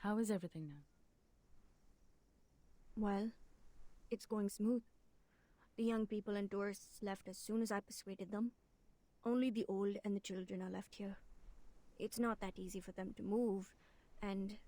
How is everything now? Well, it's going smooth. The young people and tourists left as soon as I persuaded them. Only the old and the children are left here. It's not that easy for them to move, and...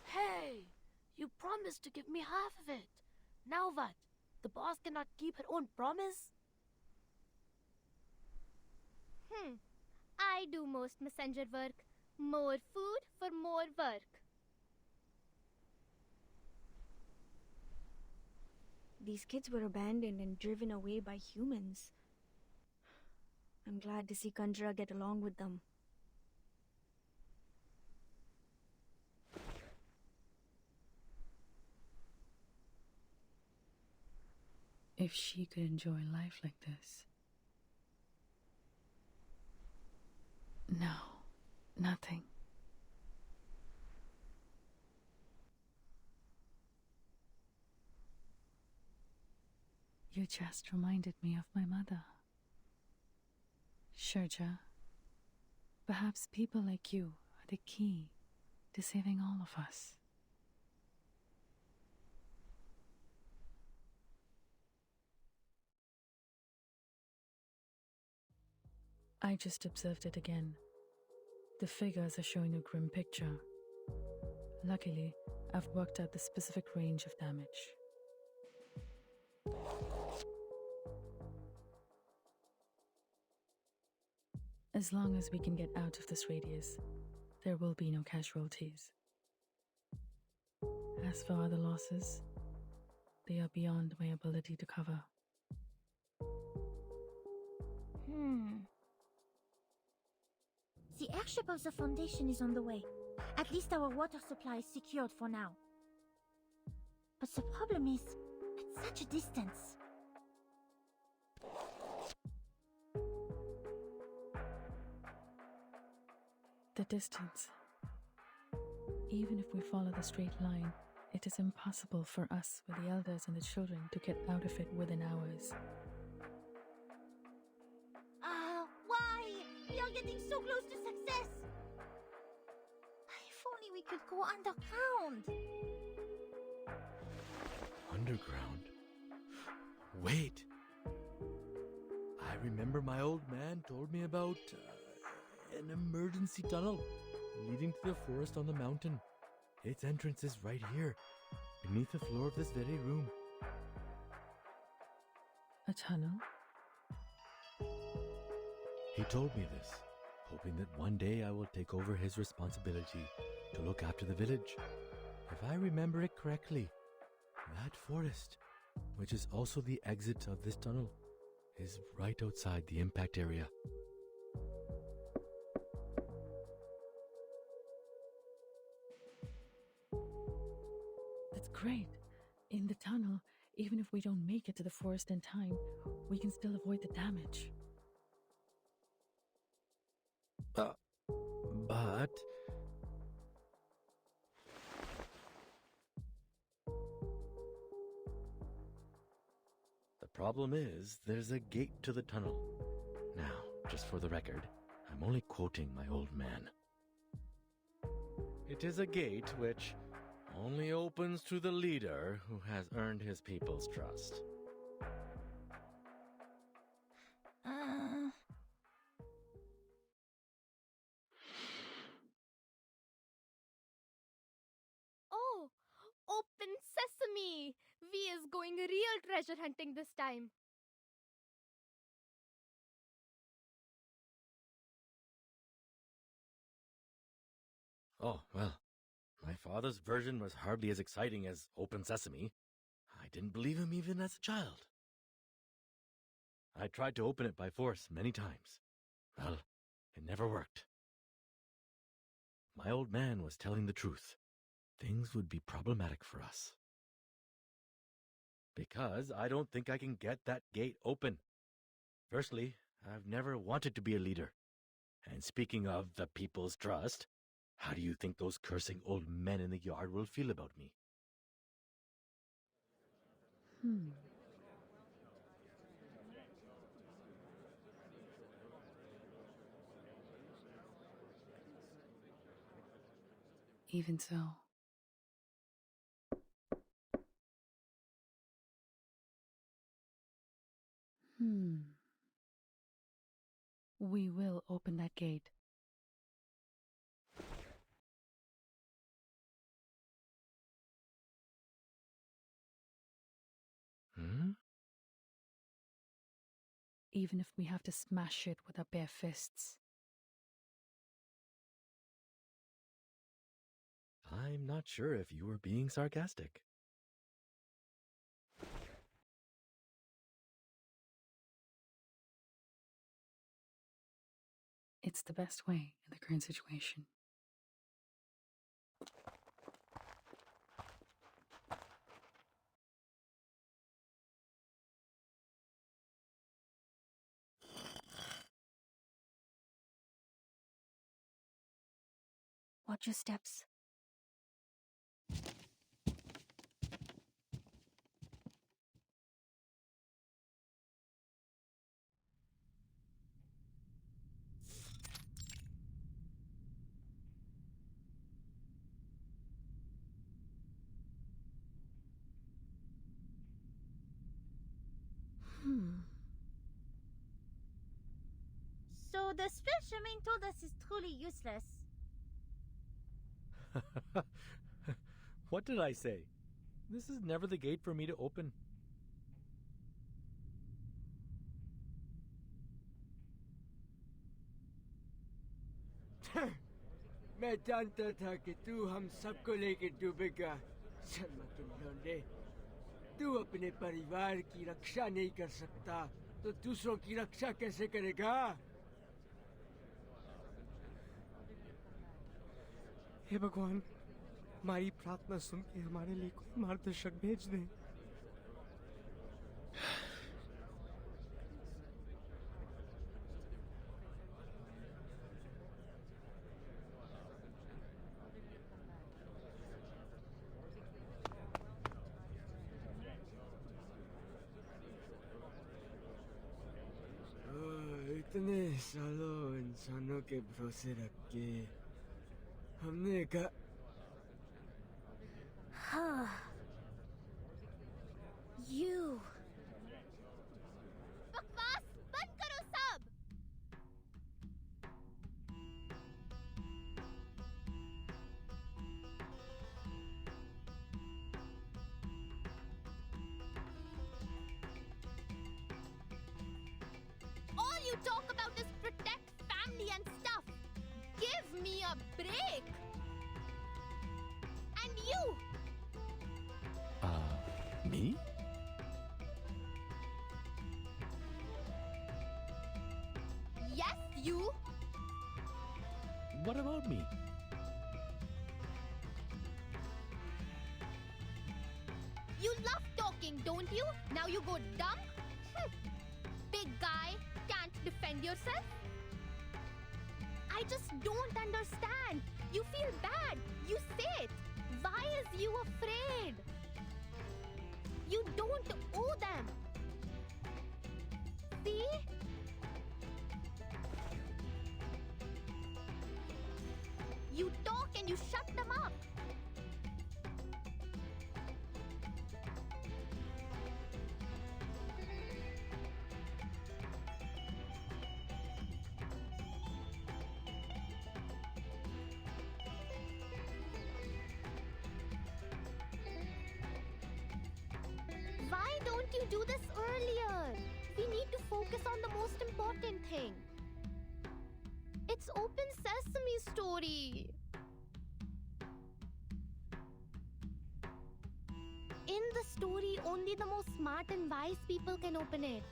Hey! You promised to give me half of it. Now what? The boss cannot keep her own promise? I do most messenger work. More food for more work. These kids were abandoned and driven away by humans. I'm glad to see Kandra get along with them. If she could enjoy life like this. No, nothing. You just reminded me of my mother. Sherja, perhaps people like you are the key to saving all of us. I just observed it again. The figures are showing a grim picture. Luckily, I've worked out the specific range of damage. As long as we can get out of this radius, there will be no casualties. As for other losses, they are beyond my ability to cover. The airship of the Foundation is on the way. At least our water supply is secured for now. But the problem is, at such a distance. The distance. Even if we follow the straight line, it is impossible for us with the elders and the children to get out of it within hours. Why? We are getting so close to success! If only we could go underground! Underground? Wait! I remember my old man told me about an emergency tunnel leading to the forest on the mountain. Its entrance is right here, beneath the floor of this very room. A tunnel? He told me this, hoping that one day I will take over his responsibility to look after the village. If I remember it correctly, that forest, which is also the exit of this tunnel, is right outside the impact area. That's great. In the tunnel, even if we don't make it to the forest in time, we can still avoid the damage. But... The problem is, there's a gate to the tunnel. Now, just for the record, I'm only quoting my old man. It is a gate which only opens to the leader who has earned his people's trust. Oh! Open Sesame! We is going real treasure hunting this time. Oh, well, my father's version was hardly as exciting as Open Sesame. I didn't believe him even as a child. I tried to open it by force many times. Well, it never worked. My old man was telling the truth. Things would be problematic for us. Because I don't think I can get that gate open. Firstly, I've never wanted to be a leader. And speaking of the people's trust, how do you think those cursing old men in the yard will feel about me? Even so. We will open that gate. Even if we have to smash it with our bare fists. I'm not sure if you were being sarcastic. It's the best way in the current situation. Watch your steps. So the stretch Jermaine told us is truly useless. What did I say? This is never the gate for me to open. मैं जानता था कि तू हम सबको लेकर डूबेगा शर्मा के लौंडे तू अपने परिवार की रक्षा नहीं कर सकता तो दूसरों की रक्षा कैसे करेगा हे भगवान हमारी प्रार्थना सुन के हमारे लिए कोई मार्गदर्शक भेज दे इतने सालों इंसानों के भरोसे रख के हमने कहा You. बकवास बंद करो सब All you talk about is protect family and stuff. Give me a break. And you. Me? Yes, you. What about me? You love talking, don't you? Now you go dumb? Big guy, can't defend yourself? I just don't understand. You feel bad. You say it. Why is you afraid? You don't owe them. See? You talk and you shut them up. Why don't you do this earlier? We need to focus on the most important thing. It's Open Sesame story. In the story, only the most smart and wise people can open it.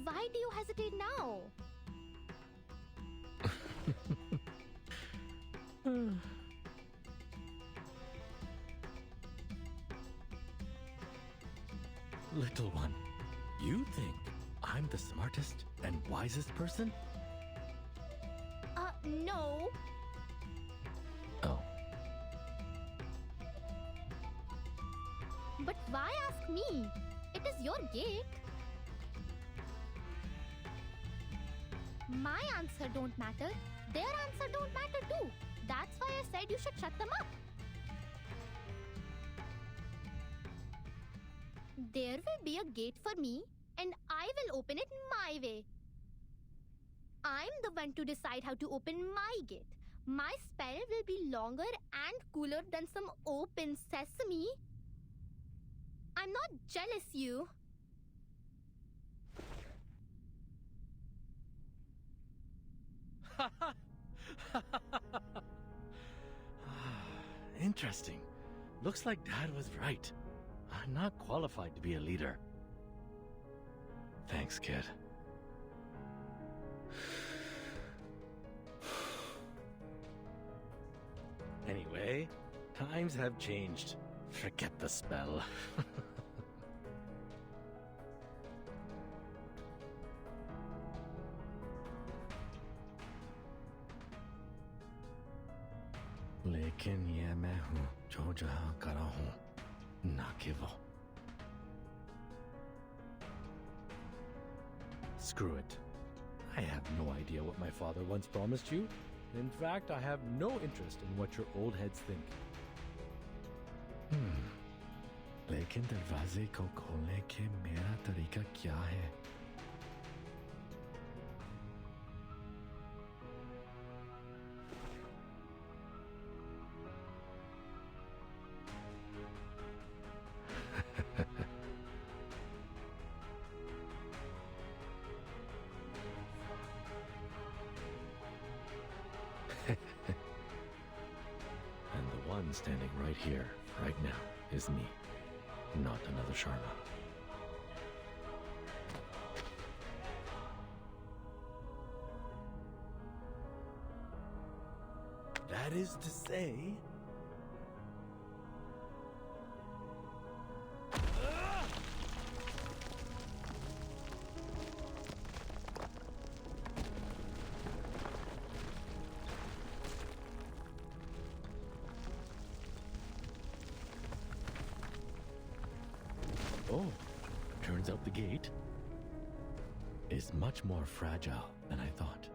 Why do you hesitate now? Little one, you think I'm the smartest and wisest person? No. Oh. But why ask me? It is your gate. My answer don't matter. Their answer don't matter too. That's why I said you should shut them up. There will be a gate for me, and I will open it my way. I'm the one to decide how to open my gate. My spell will be longer and cooler than some open sesame. I'm not jealous, you. Interesting. Looks like Dad was right. I'm not qualified to be a leader. Thanks, kid. Anyway, times have changed. Forget the spell. लेकिन ये मैं हूँ जो जहाँ करा हूँ ना कि वो. Screw it. I have no idea what my father once promised you. In fact, I have no interest in what your old heads think. लेकिन दरवाजे को खोलने के मेरा तरीका क्या है? And the one standing right here, right now, is me, not another Sharma. That is to say... Oh, turns out the gate is much more fragile than I thought.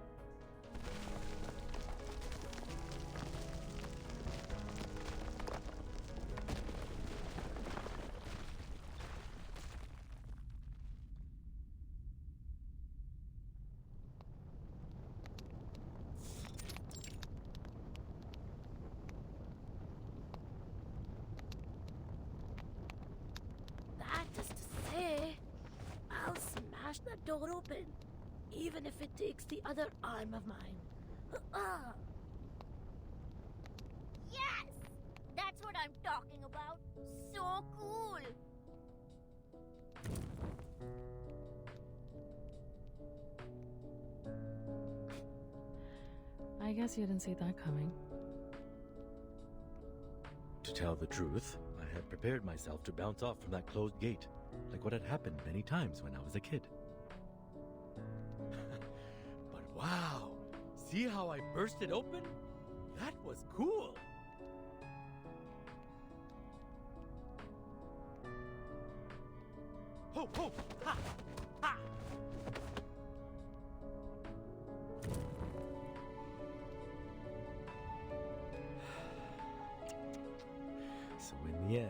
That is to say, I'll smash that door open, even if it takes the other arm of mine. Yes! That's what I'm talking about. So cool! I guess you didn't see that coming. To tell the truth, I had prepared myself to bounce off from that closed gate, like what had happened many times when I was a kid. But wow! See how I burst it open? That was cool! Ho ho! Ha! Ha! So in the end,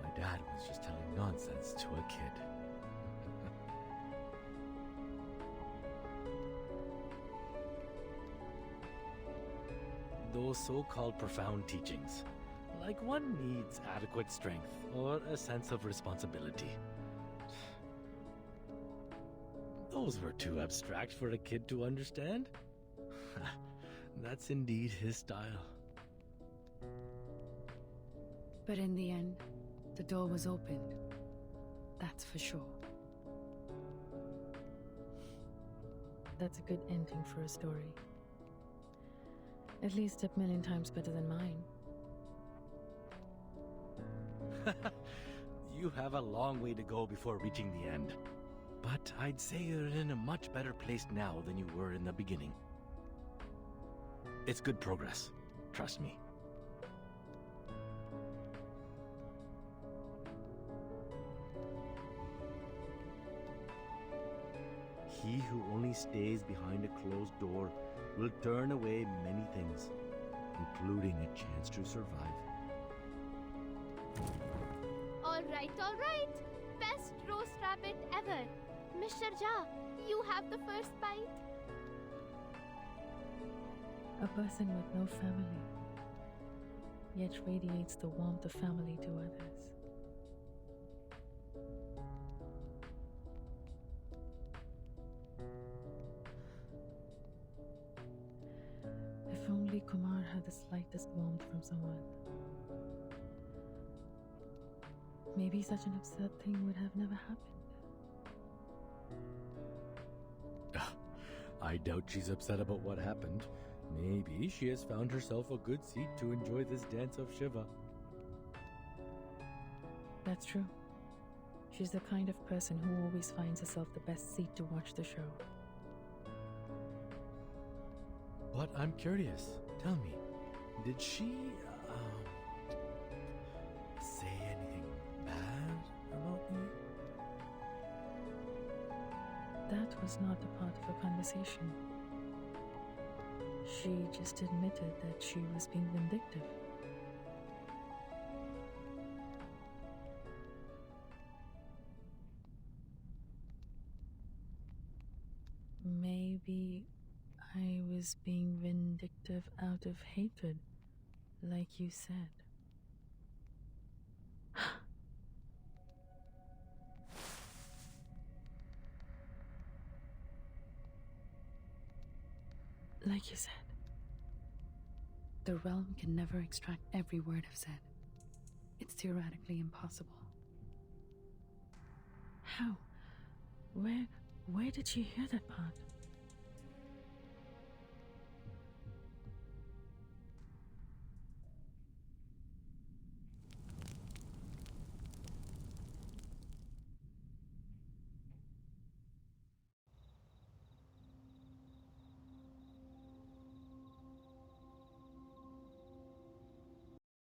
my dad was just telling nonsense to a kid. Those so-called profound teachings, like one needs adequate strength or a sense of responsibility. Those were too abstract for a kid to understand. That's indeed his style. But in the end, the door was opened. That's for sure. That's a good ending for a story. At least 1,000,000 times better than mine. You have a long way to go before reaching the end. But I'd say you're in a much better place now than you were in the beginning. It's good progress. Trust me. He who only stays behind a closed door will turn away many things, including a chance to survive. All right, all right. best roast rabbit ever. Mr. Ja, you have the first bite. A person with no family, yet radiates the warmth of family to others. If only Kumar had the slightest warmth from someone. Maybe such an absurd thing would have never happened. I doubt she's upset about what happened. Maybe she has found herself a good seat to enjoy this dance of Shiva. That's true. She's the kind of person who always finds herself the best seat to watch the show. But I'm curious. Tell me, did she, say anything bad about me? That was not a part of a conversation. She just admitted that she was being vindictive. Maybe I was being vindictive out of hatred, like you said. Like you said, the realm can never extract every word I've said. It's theoretically impossible. How? Where did she hear that part?